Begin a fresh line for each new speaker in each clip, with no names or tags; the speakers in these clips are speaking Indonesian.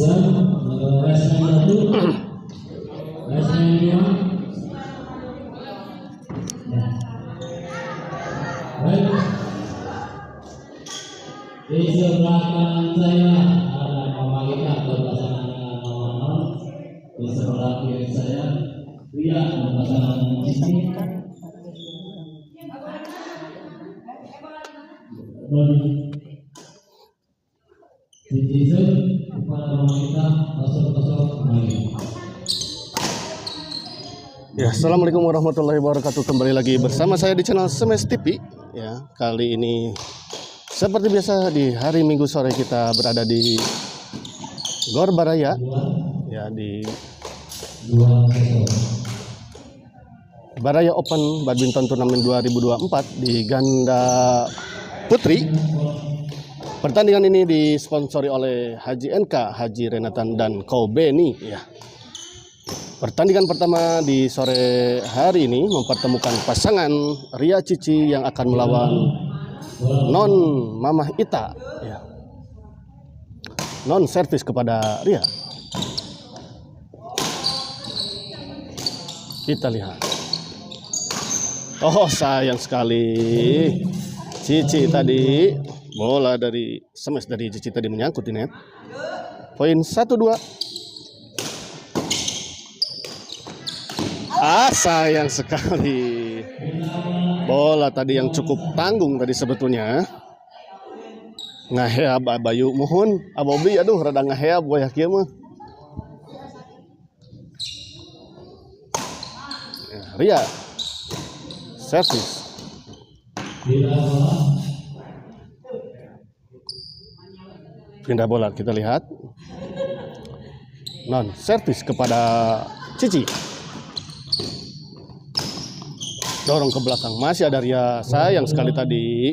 Di sebelah kanan saya ada Mama Ita berpasangan dengan Mama Non. Di sebelah kiri saya Ria berpasangan dengan Cici. Cici kepada Mama Ita 00 kembali.
Ya, assalamualaikum warahmatullahi wabarakatuh. Kembali lagi bersama saya di channel Semes TV. Ya, kali ini seperti biasa di hari Minggu sore kita berada di Gor Baraya. Ya, di Baraya Open Badminton Turnamen 2024 di ganda putri. Pertandingan ini disponsori oleh Haji NK, Haji Renatan dan Kobeni. Ya. Pertandingan pertama di sore hari ini mempertemukan pasangan Ria Cici yang akan melawan Non Mamah Ita. Ya. Non servis kepada Ria. Kita lihat. Oh, sayang sekali. Cici tadi, bola dari smash dari Cici tadi menyangkut di net. Poin 1-2. Sayang sekali. Bola tadi yang cukup tanggung tadi sebetulnya. Ngaheab Bayu mohon Abobi, aduh rada ngaheab boy kieu mah. Ya, Ria servis. Pindah bola kita lihat. Non servis kepada Cici. Dorong ke belakang, masih ada Ria. Sayang sekali tadi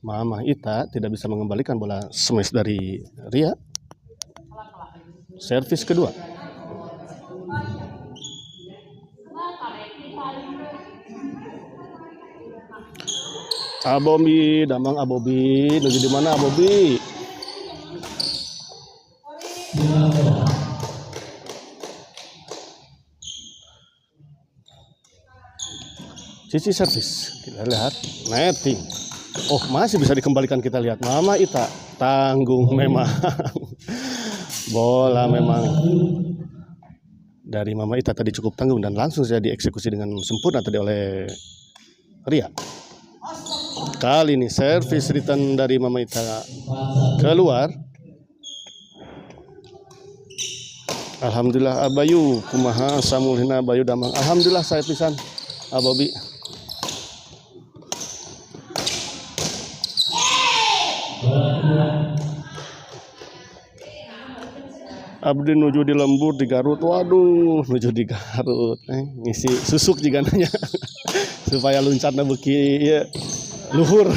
Mama Ita tidak bisa mengembalikan bola smash dari Ria. Servis kedua. Abobi, damang Abobi, menuju di mana Abobi? Cici servis, kita lihat netting. Oh, masih bisa dikembalikan, kita lihat Mama Ita tanggung memang. Bola memang dari Mama Ita tadi cukup tanggung dan langsung saja dieksekusi dengan sempurna tadi oleh Ria. Kali ini servis return dari Mama Ita keluar. Alhamdulillah Abayu kumaha samulhina Abayu damang. Alhamdulillah saya pisan Abobi. Abdi nuju di lembur di Garut, waduh nuju di Garut, ngisi susuk juga nanya supaya luncatna beki ya, luhur.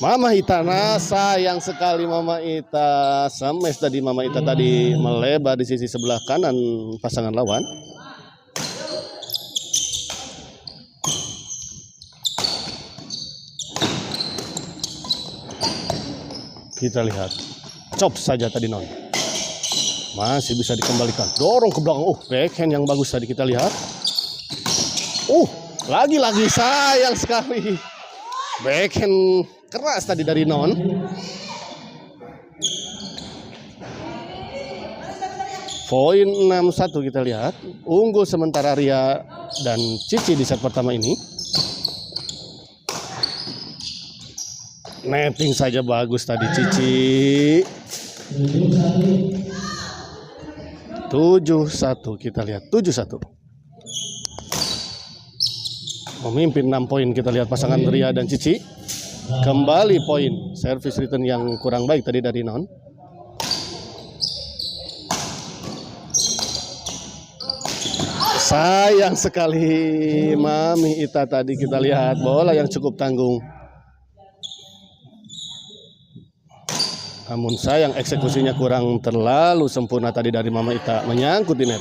Mama Ita, sayang sekali Mama Ita, smash tadi Mama Ita tadi melebar di sisi sebelah kanan pasangan lawan. Kita lihat, chop saja tadi Non. Masih bisa dikembalikan. Dorong ke belakang. Backhand yang bagus tadi kita lihat. Lagi-lagi sayang sekali. Backhand keras tadi dari Non. Poin 6-1 kita lihat. Unggul sementara Ria dan Cici di set pertama ini. Netting saja bagus tadi Cici. 7-1 kita lihat 7-1. Memimpin 6 poin kita lihat pasangan Ria dan Cici. Kembali poin service return yang kurang baik tadi dari Non. Sayang sekali Mami Ita tadi kita lihat bola yang cukup tanggung. Namun sayang eksekusinya kurang terlalu sempurna tadi dari Mama Ita, menyangkut di net.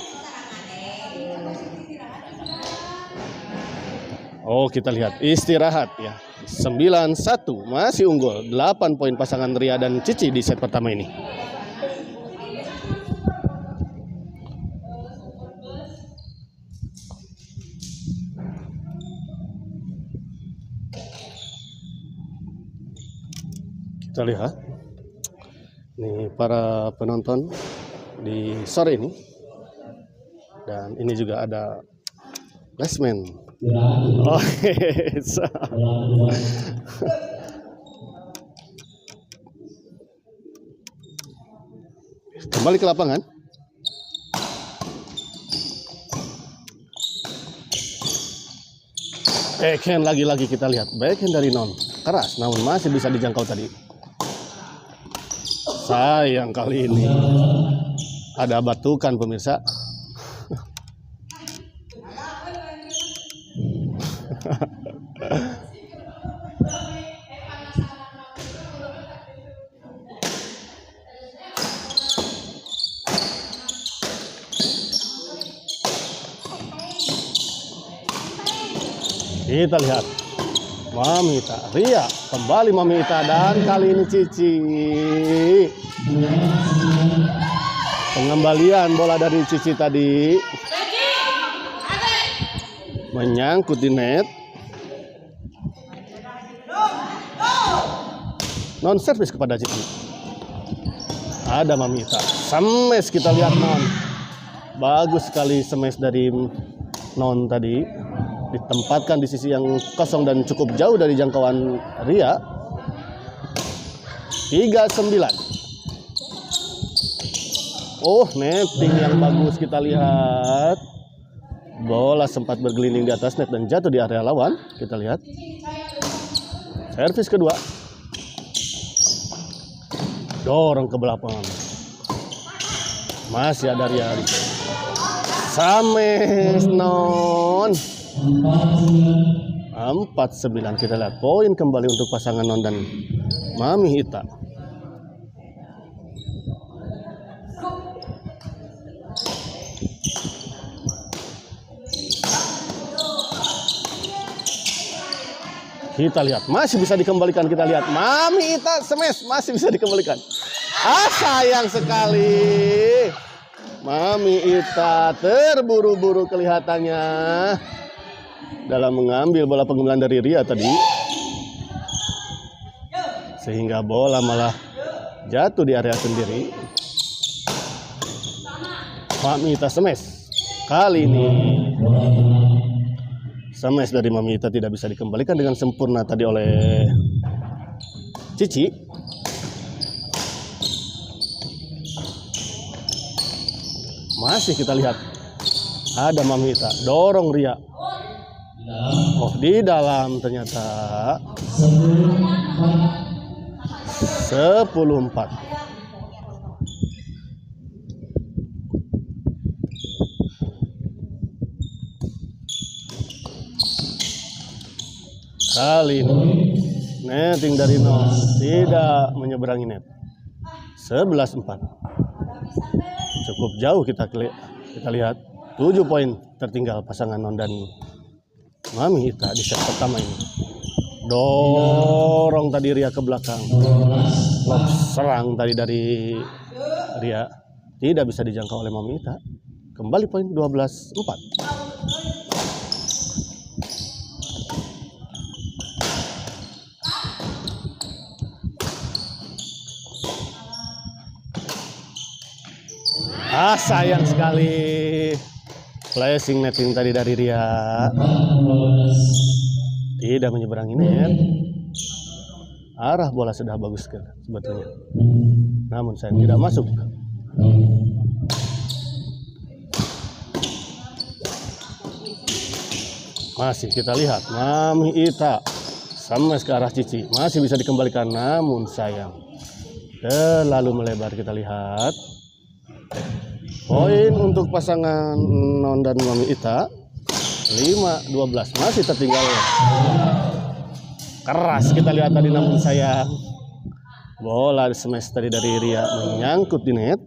Oh, kita lihat istirahat ya. 9-1 masih unggul. 8 poin pasangan Ria dan Cici di set pertama ini. Kita lihat nih para penonton di sore ini, dan ini juga ada placement. Oh, kembali ke lapangan. Backhand lagi-lagi kita lihat. Backhand dari Non. Keras, namun masih bisa dijangkau tadi. Sayang kali ini ada batukan pemirsa. Kita lihat Mamita, Ria, kembali Mamita, dan kali ini Cici. Pengembalian bola dari Cici tadi menyangkut di net. Non servis kepada Cici. Ada Mamita. Smash kita lihat Non. Bagus sekali smash dari Non tadi. Ditempatkan di sisi yang kosong dan cukup jauh dari jangkauan Ria. 3-9. Oh, netting yang bagus kita lihat. Bola sempat bergelinding di atas net dan jatuh di area lawan. Kita lihat. Servis kedua. Dorong ke belakang. Masih ada Ria. Sames Non. 4-9. Kita lihat poin kembali untuk pasangan Non dan Mamita. Kita lihat masih bisa dikembalikan. Kita lihat Mamita smash masih bisa dikembalikan. Sayang sekali. Mamita terburu-buru kelihatannya dalam mengambil bola pengembalian dari Ria tadi, sehingga bola malah jatuh di area sendiri. Mamita smash. Kali ini smash dari Mamita tidak bisa dikembalikan dengan sempurna tadi oleh Cici. Masih kita lihat ada Mamita dorong Ria. Oh, di dalam ternyata 10-4. Kali ini netting dari Non tidak menyeberangi net. 11-4. Cukup jauh kita lihat. 7 poin tertinggal pasangan Non dan Mamita di set pertama ini. Dorong tadi Ria ke belakang. Lob serang tadi dari Ria tidak bisa dijangkau oleh Mamita. Kembali poin 12-4. Sayang sekali. Flashing netting tadi dari Ria. Tidak menyeberangi net. Arah bola sudah bagus sebetulnya. Namun sayang tidak masuk. Masih kita lihat Mamita smash ke arah Cici. Masih bisa dikembalikan namun sayang terlalu melebar. Kita lihat. Poin untuk pasangan Non dan Mamita 5-12. Masih tertinggal. Keras kita lihat tadi namun sayang bola smash tadi dari Ria menyangkut di net.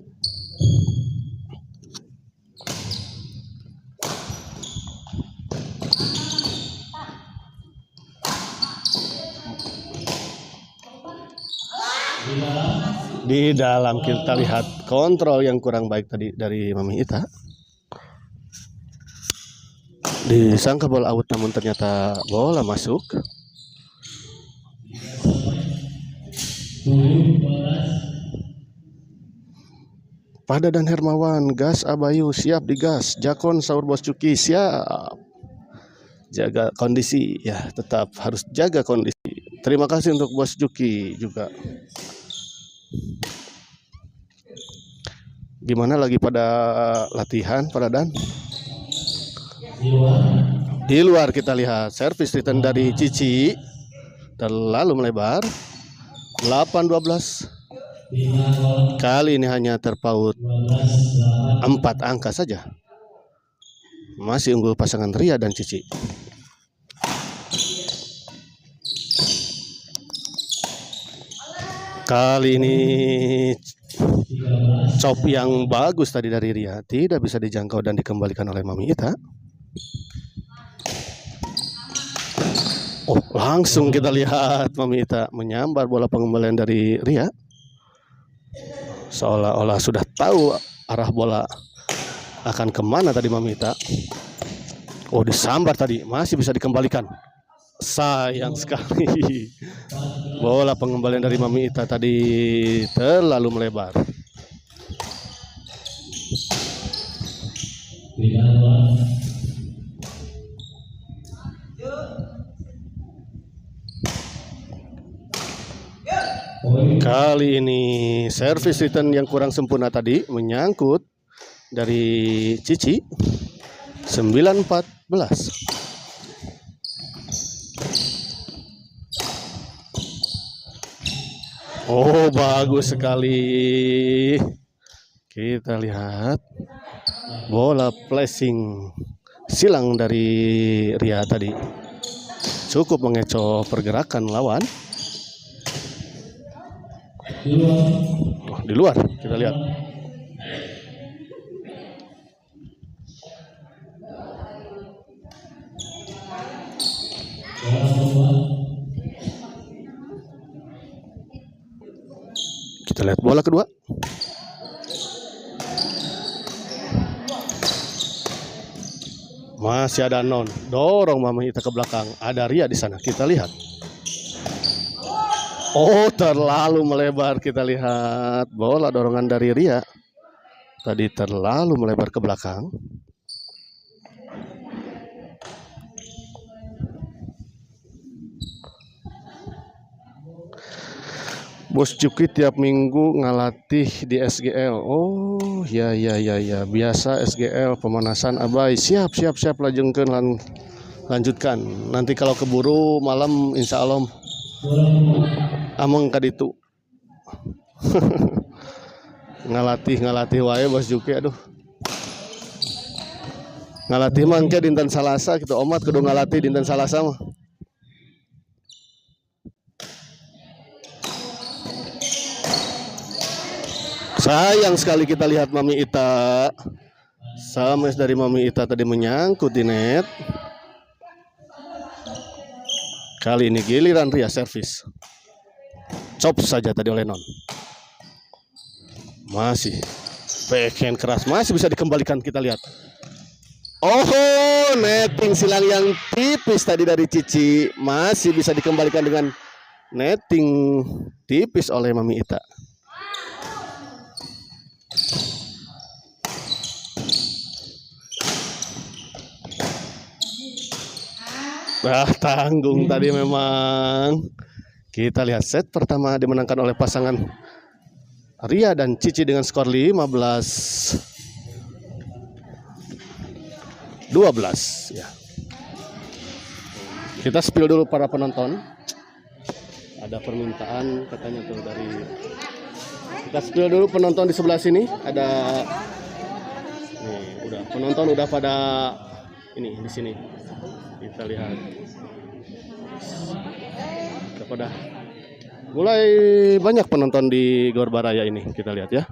Di dalam kita lihat kontrol yang kurang baik tadi dari Mamita. Disangka bola out namun ternyata bola masuk.
10-12.
Pada dan Hermawan, gas Abayu siap digas. Jakon sahur Bos Cuki siap. Jaga kondisi ya, tetap harus jaga kondisi. Terima kasih untuk Bos Cuki juga. Gimana lagi pada latihan, pada dan? Di luar kita lihat servis return dari Cici terlalu melebar. 8-12. Kali ini hanya terpaut 4 angka saja. Masih unggul pasangan Ria dan Cici. Kali ini chop yang bagus tadi dari Ria tidak bisa dijangkau dan dikembalikan oleh Mami Ita. Oh, langsung kita lihat Mami Ita menyambar bola pengembalian dari Ria. Seolah-olah sudah tahu arah bola akan kemana tadi Mami Ita. Oh, disambar tadi, masih bisa dikembalikan. Sayang sekali. Bola pengembalian dari Mami Ita tadi terlalu melebar. Kali ini servis return yang kurang sempurna tadi menyangkut dari Cici. 9-14. Oh, bagus sekali. Kita lihat bola flashing silang dari Ria tadi cukup mengecoh pergerakan lawan. Oh, di luar kita lihat. Kita lihat bola kedua. Masih ada non. Dorong Mami Ita ke belakang. Ada Ria di sana. Kita lihat. Oh, terlalu melebar. Kita lihat bola dorongan dari Ria. Tadi terlalu melebar ke belakang. Bos Cuki tiap minggu ngalatih di SGL. Oh, ya. Biasa SGL pemanasan Abai. Siap lajengkeun lanjutkan. Nanti kalau keburu malam insya Allah ameng kaditu. ngalatih wae Bos Cuki, aduh. Ngalatih mah engke dinten Salasa gitu. Omat kudu ngalatih dinten Salasa mah. Sayang sekali kita lihat Mami Ita. Sames dari Mami Ita tadi menyangkut di net. Kali ini giliran Ria servis. Chop saja tadi oleh non. Masih backhand keras, masih bisa dikembalikan, kita lihat. Oh, netting silang yang tipis tadi dari Cici. Masih bisa dikembalikan dengan netting tipis oleh Mami Ita. Tanggung tadi memang. Kita lihat set pertama dimenangkan oleh pasangan Ria dan Cici dengan skor 15-12 ya. Kita spill dulu para penonton. Ada permintaan katanya tuh dari. Kita spill dulu penonton di sebelah sini. Ada nih, penonton udah pada ini di sini. Kita lihat kepada mulai banyak penonton di Gor Baraya ini, kita lihat ya.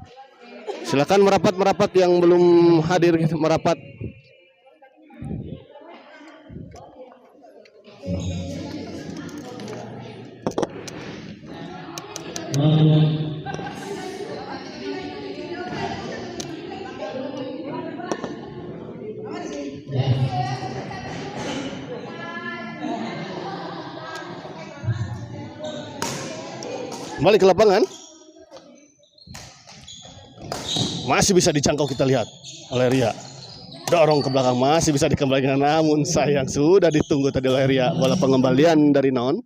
Silakan merapat yang belum hadir merapat. Kembali ke lapangan. Masih bisa dijangkau kita lihat oleh Ria. Dorong ke belakang masih bisa dikembalikan, namun sayang sudah ditunggu tadi oleh Ria. Bola pengembalian dari Non.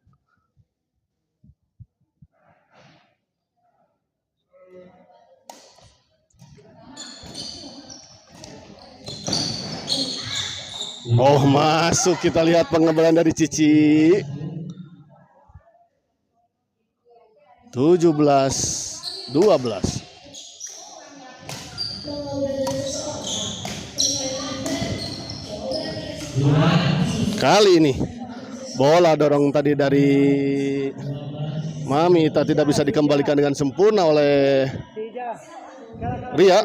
Oh, masuk, kita lihat pengembalian dari Cici. 17-12. Kali ini bola dorong tadi dari Mami Ita tidak bisa dikembalikan dengan sempurna oleh Ria.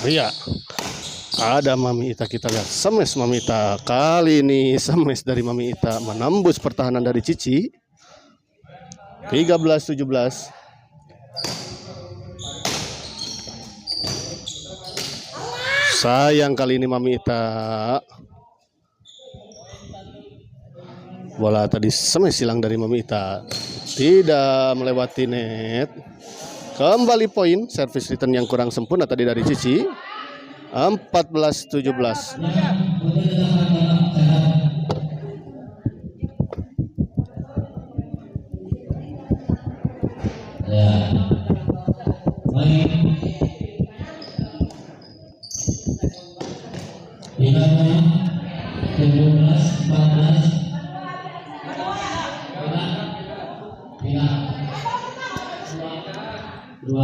Ria, ada Mami Ita, kita lihat smash Mami Ita. Kali ini smash dari Mami Ita menembus pertahanan dari Cici. 13-17. Sayang kali ini Mami Ita. Bola tadi smash hilang dari Mami Ita. Tidak melewati net. Kembali poin, service return yang kurang sempurna tadi dari Cici. 14-17.
Ya. Baik. Finalnya 17-14. Final. 2.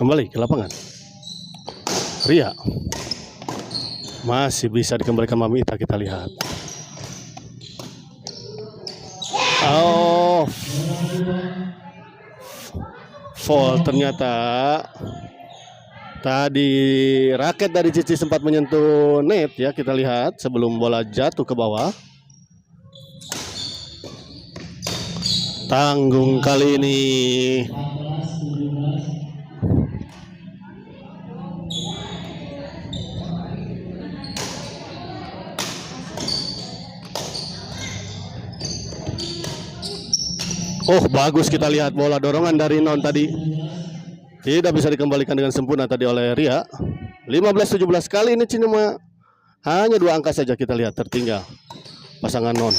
Kembali ke lapangan. Ria masih bisa dikembalikan Mami Ita, kita lihat. Oh, foul ternyata. Tadi raket dari Cici sempat menyentuh net ya, kita lihat sebelum bola jatuh ke bawah. Tanggung kali ini. Oh, bagus, kita lihat bola dorongan dari Non tadi. Tidak bisa dikembalikan dengan sempurna tadi oleh Ria. 15-17, kali ini cuma hanya 2 angka saja kita lihat tertinggal pasangan Non.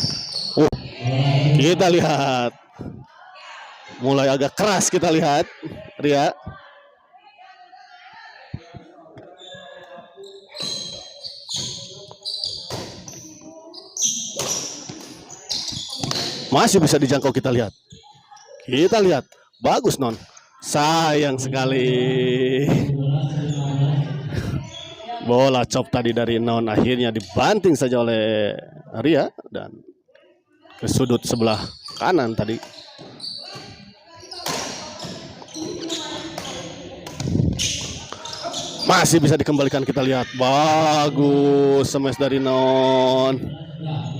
Kita lihat. Mulai agak keras kita lihat Ria. Masih bisa dijangkau kita lihat. Kita lihat. Bagus Non. Sayang sekali. Bola chop tadi dari Non akhirnya dibanting saja oleh Ria dan ke sudut sebelah kanan tadi. Masih bisa dikembalikan, kita lihat. Bagus smash dari Non.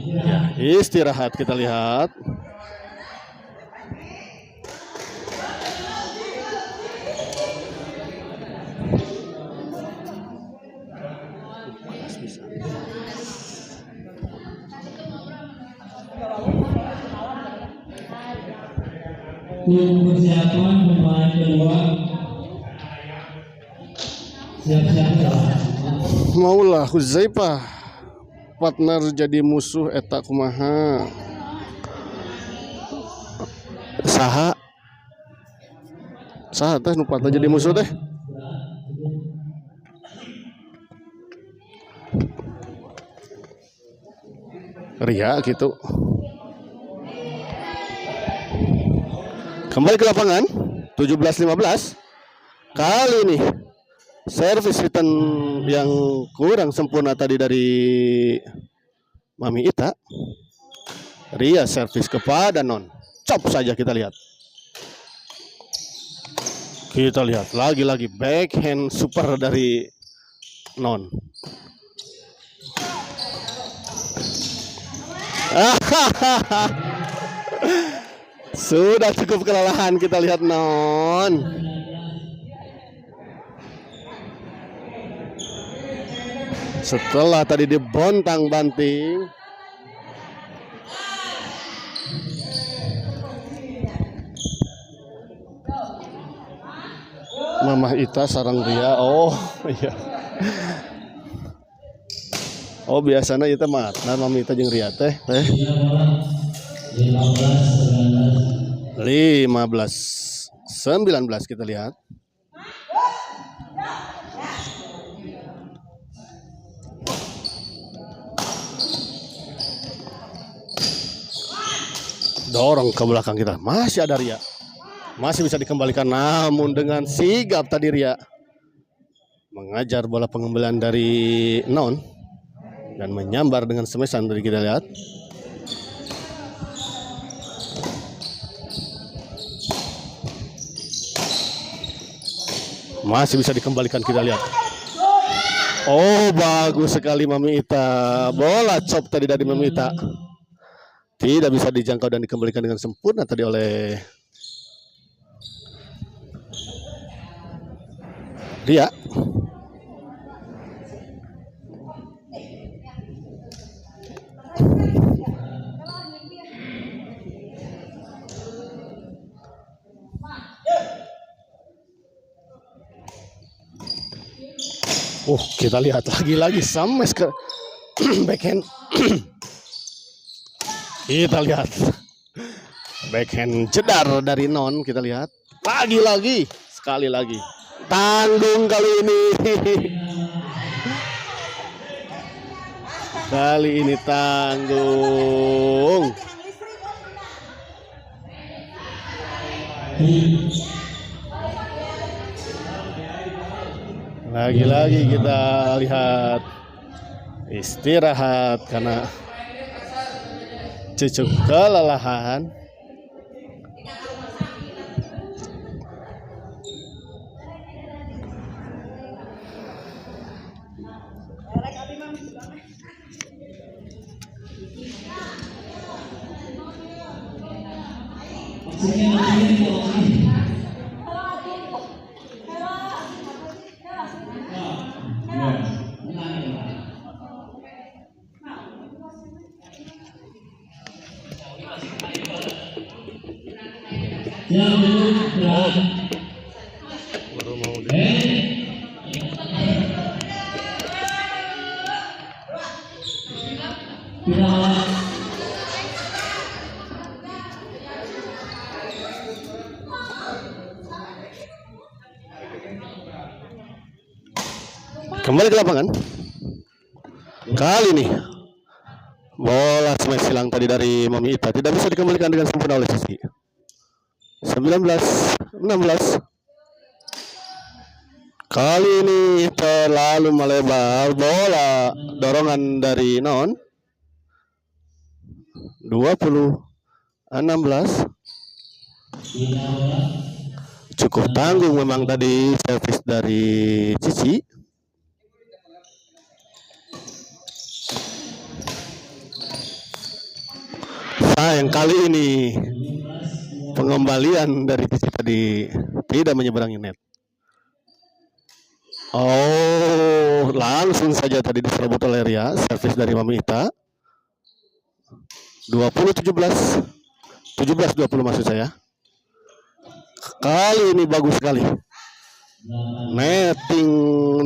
Ya, istirahat kita lihat.
Persiapan pemain kedua. Siap-siap.
Maulah Huzaifah partner jadi musuh eta kumaha. Saha teh nu partner jadi musuh teh? Ria gitu. Kembali ke lapangan 17-15. Kali ini service return yang kurang sempurna tadi dari Mami Ita. Ria servis kepada Non. Chop saja kita lihat. Kita lihat lagi-lagi backhand super dari Non. Sudah cukup kelelahan, kita lihat Non. Setelah tadi dibontang-banting, Mama Ita sarang Ria. Oh iya. Oh biasanya Ita mah Mama Ita jeung Ria teh. 15-19 kita lihat. Dorong ke belakang kita. Masih ada Ria. Masih bisa dikembalikan, namun dengan sigap tadi Ria mengajar bola pengembalian dari Non dan menyambar dengan semesan tadi kita lihat. Masih bisa dikembalikan, kita lihat. Oh bagus sekali Mami Ita. Bola chop tadi dari Mami Ita. Tidak bisa dijangkau dan dikembalikan dengan sempurna tadi oleh Ria. Kita lihat lagi-lagi sames ke backhand. Kita lihat backhand jedar dari Non. Kita lihat lagi-lagi, sekali lagi tanggung kali ini. Kali ini tanggung. Lagi-lagi kita lihat istirahat karena cukup kelelahan. Baru mau kembali ke lapangan. Kali ini bola smash silang tadi dari Mami Ita tidak bisa dikembalikan dengan sempurna oleh Cici. 19-16. Kali ini terlalu melebar bola dorongan dari Non. 20-16. Cukup tanggung memang tadi servis dari Cici. Sayang kali ini pengembalian dari Cici tadi tidak menyeberangi net. Oh, langsung saja tadi diserobot oleh Ria, servis dari Mami Ita. 20-17. 17-20 maksud saya. Kali ini bagus sekali. Netting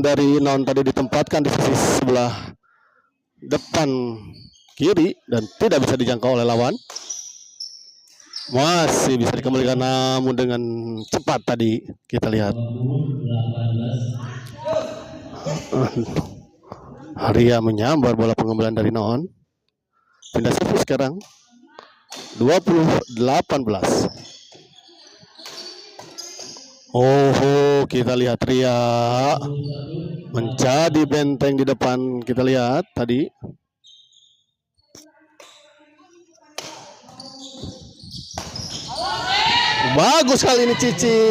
dari Non tadi ditempatkan di sisi sebelah depan kiri dan tidak bisa dijangkau oleh lawan. Masih bisa dikembalikan namun dengan cepat tadi kita lihat. Ria menyambar bola pengembalian dari Non. Pindah servis sekarang. 20-18. Oh, kita lihat Ria menjadi benteng di depan. Kita lihat tadi. Bagus kali ini Cici.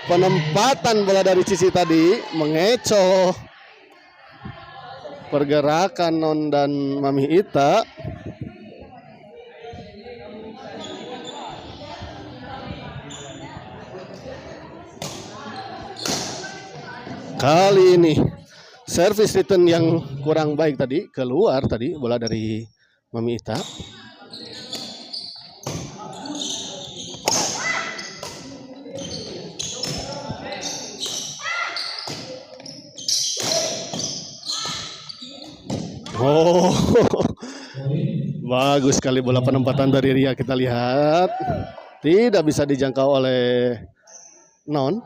Penempatan bola dari Cici tadi mengecoh pergerakan Non dan Mami Ita. Kali ini service return yang kurang baik tadi, keluar tadi bola dari Mami Ita. Oh, bagus sekali bola penempatan dari Ria, kita lihat. Tidak bisa dijangkau oleh Non.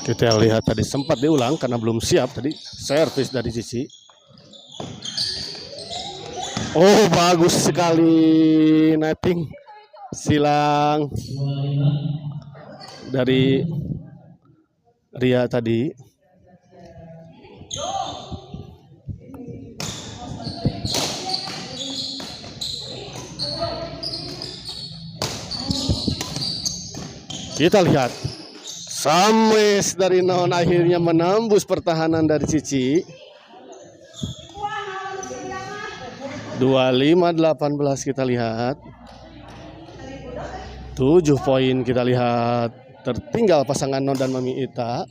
Kita lihat tadi sempat diulang karena belum siap tadi servis dari Cici. Oh, bagus sekali netting silang dari Ria tadi. Kita lihat Sames dari Non akhirnya menembus pertahanan dari Cici. 25-18 kita lihat. 7 poin kita lihat. Tertinggal pasangan Non dan Mami Ita.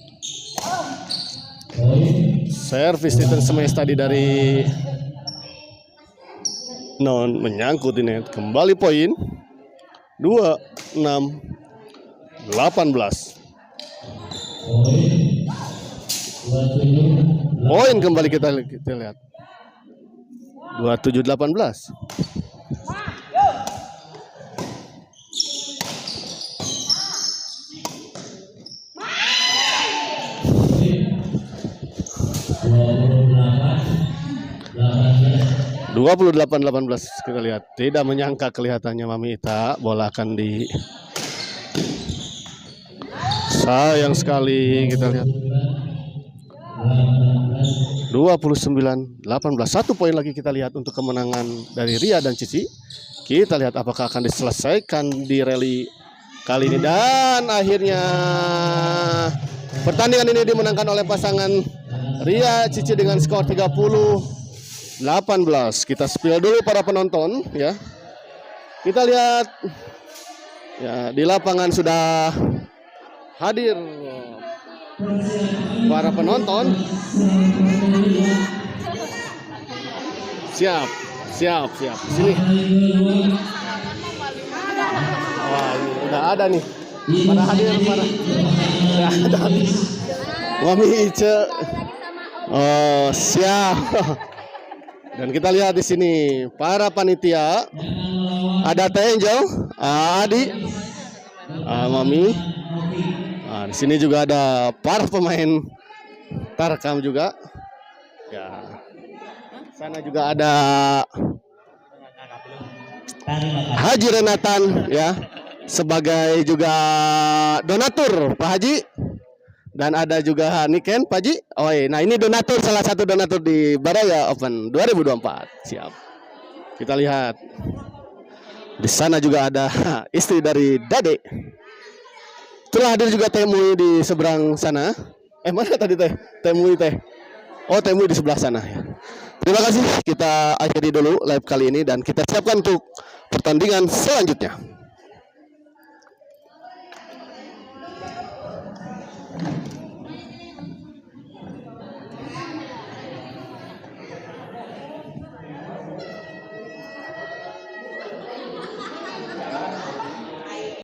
Servis return smash tadi dari Non menyangkut di net. Kembali poin. 26-18. Poin kembali kita lihat. 27-18. Kita lihat. Tidak menyangka kelihatannya Mami Ita bola akan di. Sayang sekali kita lihat. 29-18. 1 poin lagi kita lihat untuk kemenangan dari Ria dan Cici. Kita lihat apakah akan diselesaikan di rally kali ini. Dan akhirnya pertandingan ini dimenangkan oleh pasangan Ria Cici dengan skor 30-18. Kita spill dulu para penonton ya. Kita lihat ya, di lapangan sudah hadir para penonton. Siap. Sini. Wah, ini udah ada nih. Para hadir udah ada. Mami Ice. Oh, siap. Dan kita lihat di sini para panitia. Ada Teh Angel, Adi, Mami. Nah, di sini juga ada para pemain Tarkam juga. Ya. Sana juga ada Haji Renatan ya, sebagai juga donatur Pak Haji. Dan ada juga Niken Pak Haji. Oh iya, nah ini donatur, salah satu donatur di Baraya Open 2024. Siap. Kita lihat. Di sana juga ada istri dari Dade. Telah hadir juga Teh Mui di seberang sana. Mana tadi Teh Mui teh? Oh, Teh Mui di sebelah sana ya. Terima kasih. Kita akhiri dulu live kali ini dan kita siapkan untuk pertandingan selanjutnya.